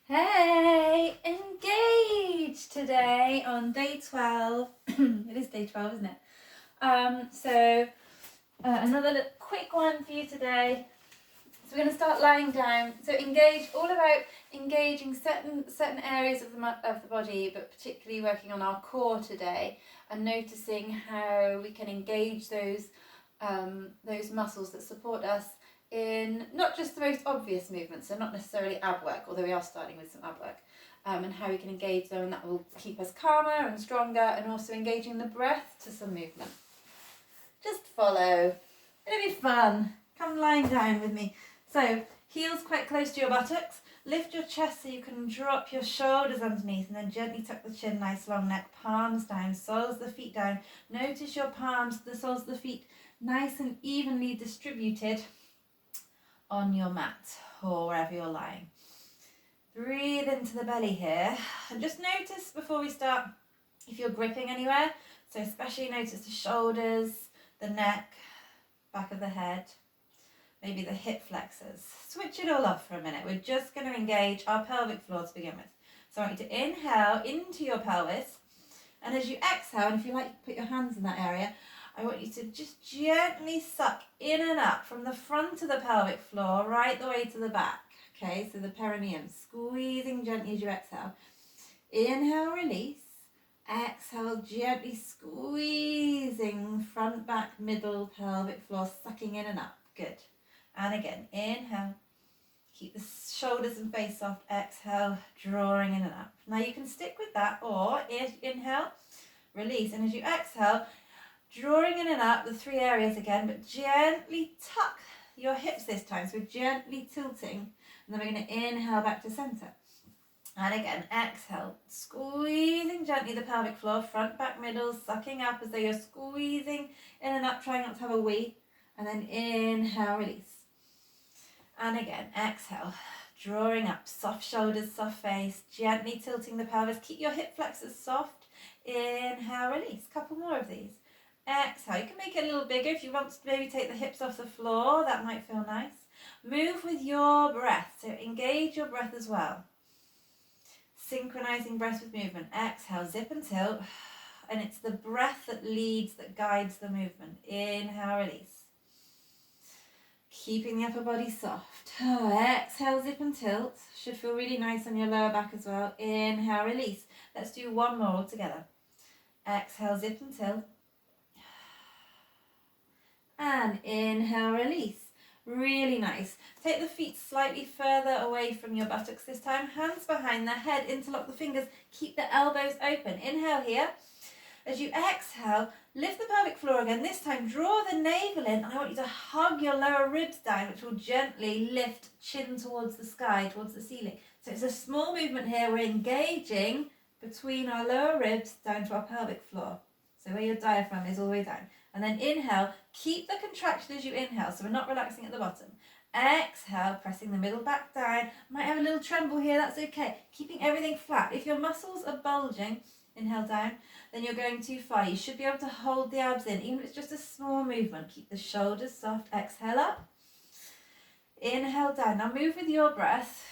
Hey, engage today on day 12. It is day 12, isn't it? Another quick one for you today. So we're going to start lying down. So engage, all about engaging certain areas of the body, but particularly working on our core today and noticing how we can engage those muscles that support us in not just the most obvious movements, so not necessarily ab work, although we are starting with some ab work, and how we can engage them, and that will keep us calmer and stronger, and also engaging the breath to some movement. Just follow. It'll be fun. Come lying down with me. So, heels quite close to your buttocks. Lift your chest so you can drop your shoulders underneath, and then gently tuck the chin, nice long neck, palms down, soles of the feet down. Notice your palms, the soles of the feet, nice and evenly distributed on your mat or wherever you're lying. Breathe into the belly here, and just notice before we start if you're gripping anywhere. So especially notice the shoulders, the neck, back of the head, maybe the hip flexors. Switch it all off for a minute. We're just going to engage our pelvic floor to begin with. So I want you to inhale into your pelvis, and as you exhale, and if you like, put your hands in that area, I want you to just gently suck in and up from the front of the pelvic floor right the way to the back. Okay, so the perineum, squeezing gently as you exhale. Inhale, release. Exhale, gently squeezing front, back, middle, pelvic floor, sucking in and up. Good. And again, inhale. Keep the shoulders and face soft. Exhale, drawing in and up. Now you can stick with that, or inhale, release. And as you exhale, drawing in and up the three areas again, but gently tuck your hips this time. So we're gently tilting. And then we're going to inhale back to center. And again, exhale, squeezing gently the pelvic floor, front, back, middle, sucking up as though you're squeezing in and up, trying not to have a wee. And then inhale, release. And again, exhale, drawing up, soft shoulders, soft face, gently tilting the pelvis. Keep your hip flexors soft. Inhale, release. Couple more of these. Exhale. You can make it a little bigger if you want to maybe take the hips off the floor. That might feel nice. Move with your breath. So engage your breath as well. Synchronizing breath with movement. Exhale, zip and tilt. And it's the breath that leads, that guides the movement. Inhale, release. Keeping the upper body soft. Exhale, zip and tilt. Should feel really nice on your lower back as well. Inhale, release. Let's do one more all together. Exhale, zip and tilt. And inhale, release. Really nice. Take the feet slightly further away from your buttocks this time. Hands behind the head, interlock the fingers. Keep the elbows open. Inhale here. As you exhale, lift the pelvic floor again. This time, draw the navel in, and I want you to hug your lower ribs down, which will gently lift chin towards the sky, towards the ceiling. So it's a small movement here. We're engaging between our lower ribs down to our pelvic floor. So where your diaphragm is all the way down. And then inhale, keep the contraction as you inhale, so we're not relaxing at the bottom. Exhale, pressing the middle back down. Might have a little tremble here, that's okay. Keeping everything flat. If your muscles are bulging, inhale down, then you're going too far. You should be able to hold the abs in, even if it's just a small movement. Keep the shoulders soft. Exhale up. Inhale down. Now move with your breath.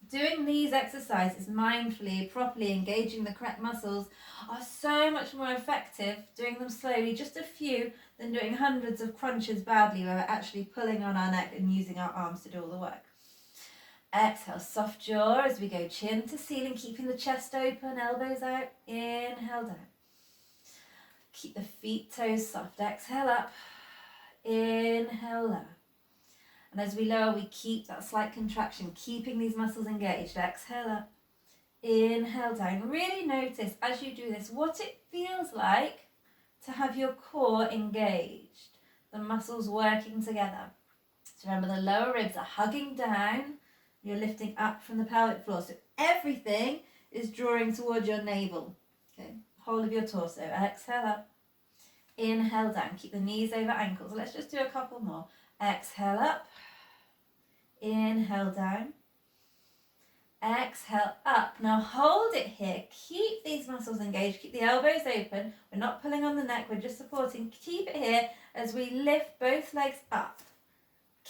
Doing these exercises mindfully, properly, engaging the correct muscles are so much more effective doing them slowly, just a few, than doing hundreds of crunches badly where we're actually pulling on our neck and using our arms to do all the work. Exhale, soft jaw as we go chin to ceiling, keeping the chest open, elbows out. Inhale down. Keep the feet, toes soft. Exhale up. Inhale lower. And as we lower, we keep that slight contraction, keeping these muscles engaged. Exhale up. Inhale down. Really notice as you do this what it feels like to have your core engaged, the muscles working together. So remember, the lower ribs are hugging down. You're lifting up from the pelvic floor. So everything is drawing towards your navel. Okay, whole of your torso. Exhale up. Inhale down. Keep the knees over ankles. Let's just do a couple more. Exhale up. Inhale down. Exhale up. Now hold it here. Keep these muscles engaged. Keep the elbows open. We're not pulling on the neck. We're just supporting. Keep it here as we lift both legs up.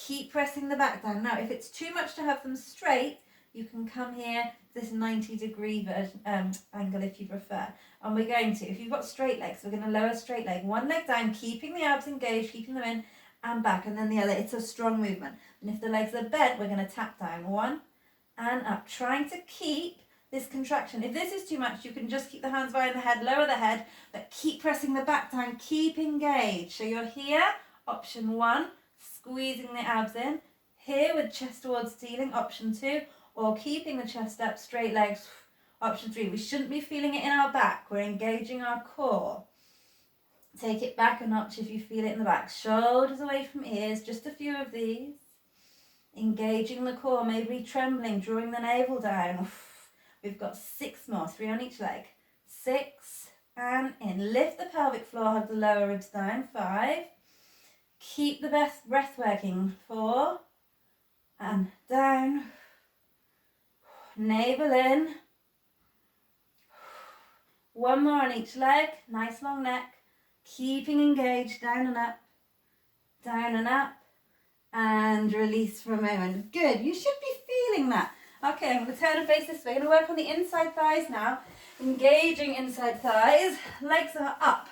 Keep pressing the back down. Now, if it's too much to have them straight, you can come here, this 90-degree angle if you prefer. And we're going to, if you've got straight legs, we're going to lower straight leg. One leg down, keeping the abs engaged, keeping them in and back, and then the other. It's a strong movement. And if the legs are bent, we're going to tap down. One and up, trying to keep this contraction. If this is too much, you can just keep the hands behind the head, lower the head, but keep pressing the back down, keep engaged. So you're here, option 1, squeezing the abs in. Here with chest towards ceiling, option 2, or keeping the chest up, straight legs, option 3. We shouldn't be feeling it in our back. We're engaging our core. Take it back a notch if you feel it in the back. Shoulders away from ears, just a few of these. Engaging the core, maybe trembling, drawing the navel down. We've got 6 more, 3 on each leg. 6 and in. Lift the pelvic floor, hug the lower ribs down. 5. Keep the breath working. 4 and down. Navel in. 1 more on each leg. Nice long neck. Keeping engaged. Down and up. Down and up. And release for a moment. Good. You should be feeling that. Okay, I'm going to turn and face this way. I'm going to work on the inside thighs now. Engaging inside thighs. Legs are up.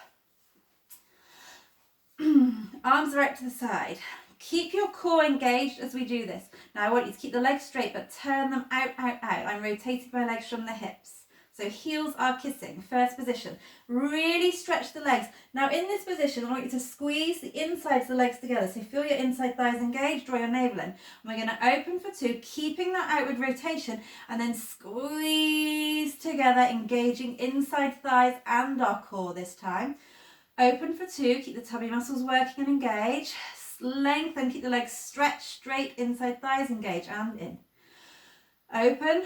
Arms are out to the side. Keep your core engaged as we do this. Now I want you to keep the legs straight, but turn them out, out, out. I'm rotating my legs from the hips. So heels are kissing, first position. Really stretch the legs. Now in this position, I want you to squeeze the insides of the legs together. So feel your inside thighs engaged, draw your navel in. And we're going to open for 2, keeping that outward rotation, and then squeeze together, engaging inside thighs and our core this time. Open for 2, keep the tummy muscles working and engage. Lengthen, keep the legs stretched, straight, inside thighs engage and in. Open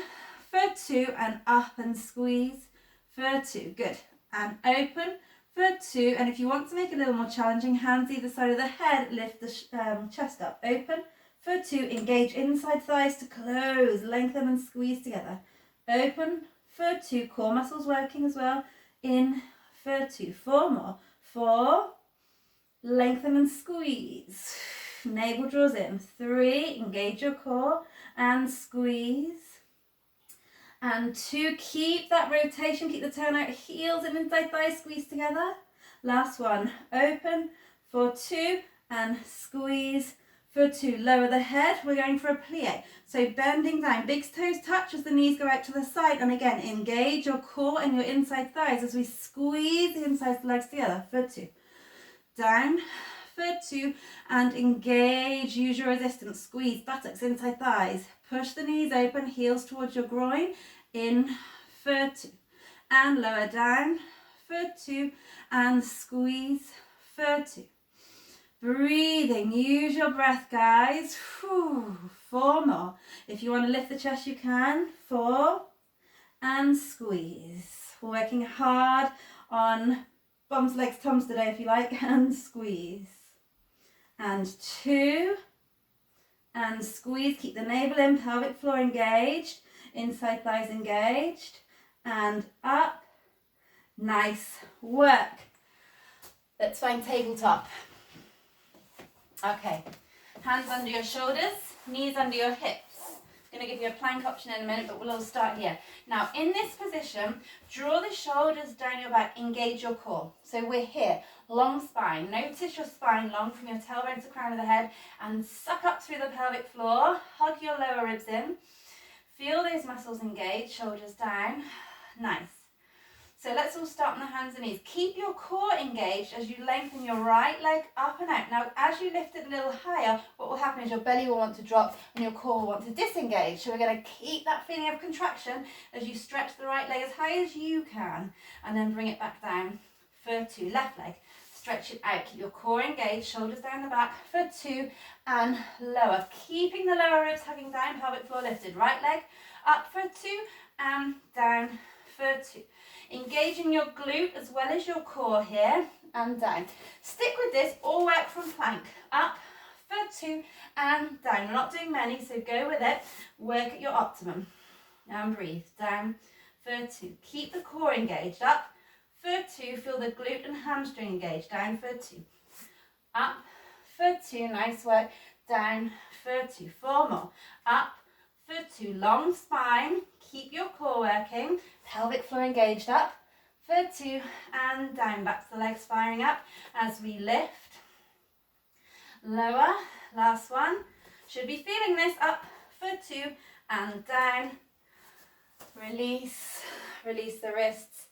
for 2 and up and squeeze for 2. Good. And open for 2. And if you want to make it a little more challenging, hands either side of the head, lift the chest up. Open for 2. Engage inside thighs to close. Lengthen and squeeze together. Open for 2. Core muscles working as well. In for 2. 4 more. 4. Lengthen and squeeze. Navel draws in. 3. Engage your core and squeeze. And 2, keep that rotation, keep the turn out, heels and inside thighs squeeze together. Last one, open for 2 and squeeze for 2. Lower the head, we're going for a plie. So bending down, big toes touch as the knees go out to the side. And again, engage your core and your inside thighs as we squeeze the insides of the legs together for 2. Down for 2 and engage, use your resistance, squeeze buttocks, inside thighs. Push the knees open, heels towards your groin, in for 2. And lower down for 2 and squeeze for 2. Breathing, use your breath guys. 4 more. If you want to lift the chest you can. 4 and squeeze. Working hard on bums, legs, tums today if you like, and squeeze. And 2 and squeeze, keep the navel in, pelvic floor engaged, inside thighs engaged, and up. Nice work. Let's find tabletop. Okay, hands under your shoulders, knees under your hips. I'm going to give you a plank option in a minute, but we'll all start here. Now, in this position, draw the shoulders down your back, engage your core. So we're here, long spine. Notice your spine long from your tailbone to the crown of the head, and suck up through the pelvic floor. Hug your lower ribs in. Feel those muscles engage, shoulders down. Nice. So let's all start on the hands and knees. Keep your core engaged as you lengthen your right leg up and out. Now, as you lift it a little higher, what will happen is your belly will want to drop and your core will want to disengage. So we're going to keep that feeling of contraction as you stretch the right leg as high as you can, and then bring it back down for 2. Left leg, stretch it out. Keep your core engaged, shoulders down the back for 2 and lower. Keeping the lower ribs hugging down, pelvic floor lifted. Right leg up for 2 and down for 2. Engaging your glute as well as your core here and down. Stick with this or work from plank. Up for 2 and down. We're not doing many, so go with it. Work at your optimum. And breathe. Down for 2. Keep the core engaged. Up for 2. Feel the glute and hamstring engaged. Down for 2. Up for 2. Nice work. down for 2, 4 more, up for 2, long spine, keep your core working, pelvic floor engaged, up for 2, and down, back to the legs firing up as we lift, lower, last one, should be feeling this, up for 2, and down, release, release the wrists,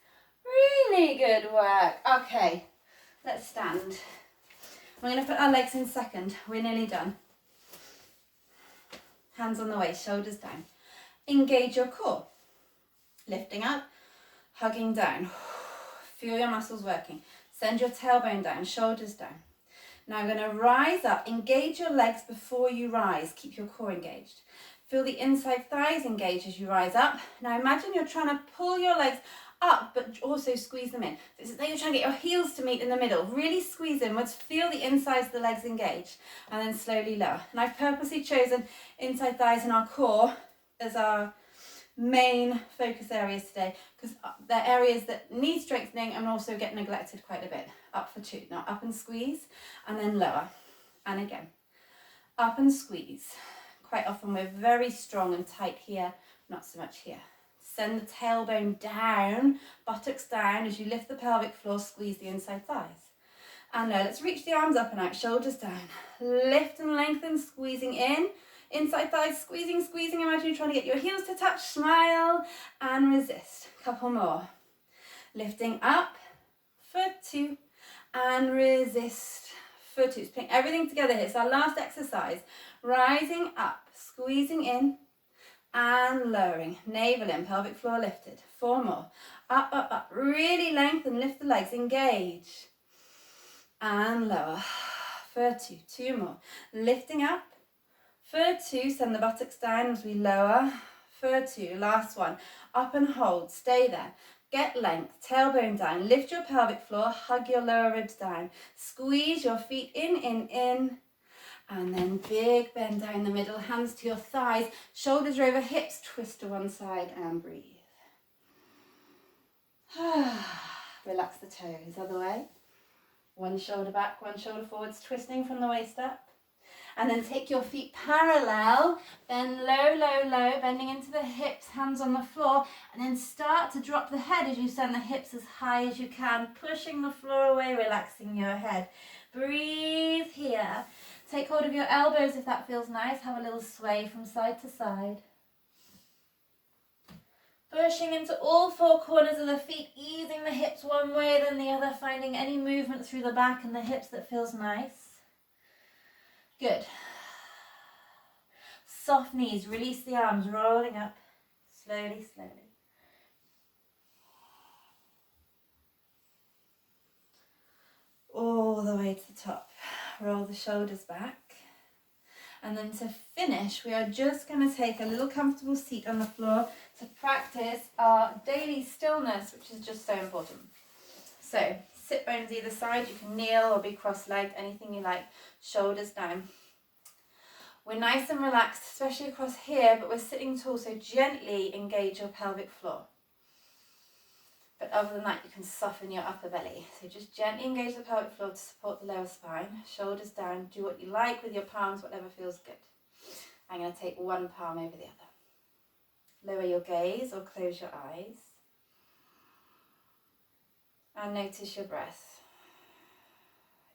really good work. Okay, let's stand. We're going to put our legs in second, we're nearly done. Hands on the waist, shoulders down. Engage your core. Lifting up, hugging down. Feel your muscles working. Send your tailbone down, shoulders down. Now I'm going to rise up. Engage your legs before you rise. Keep your core engaged. Feel the inside thighs engage as you rise up. Now imagine you're trying to pull your legs up, but also squeeze them in. This is like you're trying to get your heels to meet in the middle. Really squeeze inwards, feel the insides of the legs engage, and then slowly lower. And I've purposely chosen inside thighs and our core as our main focus areas today, because they're areas that need strengthening and also get neglected quite a bit. Up for 2. Now up and squeeze, and then lower. And again, up and squeeze. Quite often we're very strong and tight here, not so much here. Send the tailbone down, buttocks down as you lift the pelvic floor, squeeze the inside thighs. And now let's reach the arms up and out, shoulders down. Lift and lengthen, squeezing in. Inside thighs, squeezing, squeezing. Imagine you're trying to get your heels to touch, smile and resist. Couple more. Lifting up for 2 and resist for 2. Just putting everything together here. It's our last exercise. Rising up, squeezing in, and lowering, navel in, pelvic floor lifted. 4 more. Up, up, up. Really lengthen, lift the legs, engage. And lower. For 2. 2 more. Lifting up. For 2. Send the buttocks down as we lower. For 2. Last one. Up and hold. Stay there. Get length. Tailbone down. Lift your pelvic floor. Hug your lower ribs down. Squeeze your feet in, in, in. And then big bend down the middle, hands to your thighs, shoulders are over hips, twist to one side and breathe. Relax the toes, other way. One shoulder back, one shoulder forwards, twisting from the waist up. And then take your feet parallel, bend low, low, low, bending into the hips, hands on the floor, and then start to drop the head as you send the hips as high as you can, pushing the floor away, relaxing your head. Breathe here. Take hold of your elbows if that feels nice. Have a little sway from side to side. Pushing into all 4 corners of the feet, easing the hips one way then the other, finding any movement through the back and the hips that feels nice. Good. Soft knees, release the arms, rolling up, slowly, slowly. All the way to the top. Roll the shoulders back. And then to finish, we are just going to take a little comfortable seat on the floor to practice our daily stillness, which is just so important. So, sit bones either side. You can kneel or be cross-legged, anything you like. Shoulders down. We're nice and relaxed, especially across here, but we're sitting tall, so gently engage your pelvic floor. But other than that, you can soften your upper belly. So just gently engage the pelvic floor to support the lower spine. Shoulders down. Do what you like with your palms, whatever feels good. I'm going to take one palm over the other. Lower your gaze or close your eyes. And notice your breath.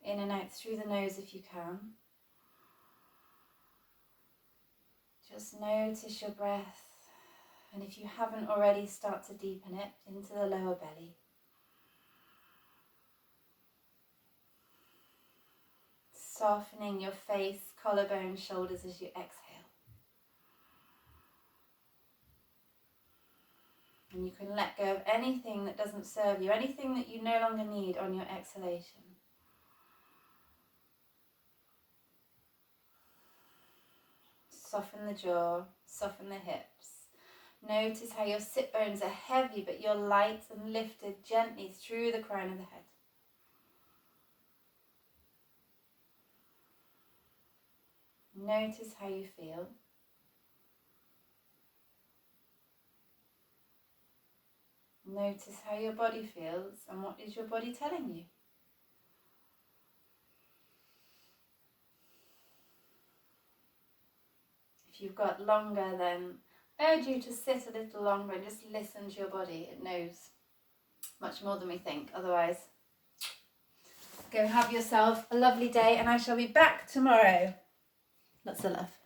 In and out through the nose if you can. Just notice your breath. And if you haven't already, start to deepen it into the lower belly. Softening your face, collarbone, shoulders as you exhale. And you can let go of anything that doesn't serve you, anything that you no longer need on your exhalation. Soften the jaw, soften the hips. Notice how your sit bones are heavy, but you're light and lifted gently through the crown of the head. Notice how you feel. Notice how your body feels and what is your body telling you. If you've got longer, then I urge you to sit a little longer and just listen to your body. It knows much more than we think. Otherwise, go have yourself a lovely day, and I shall be back tomorrow. Lots of love.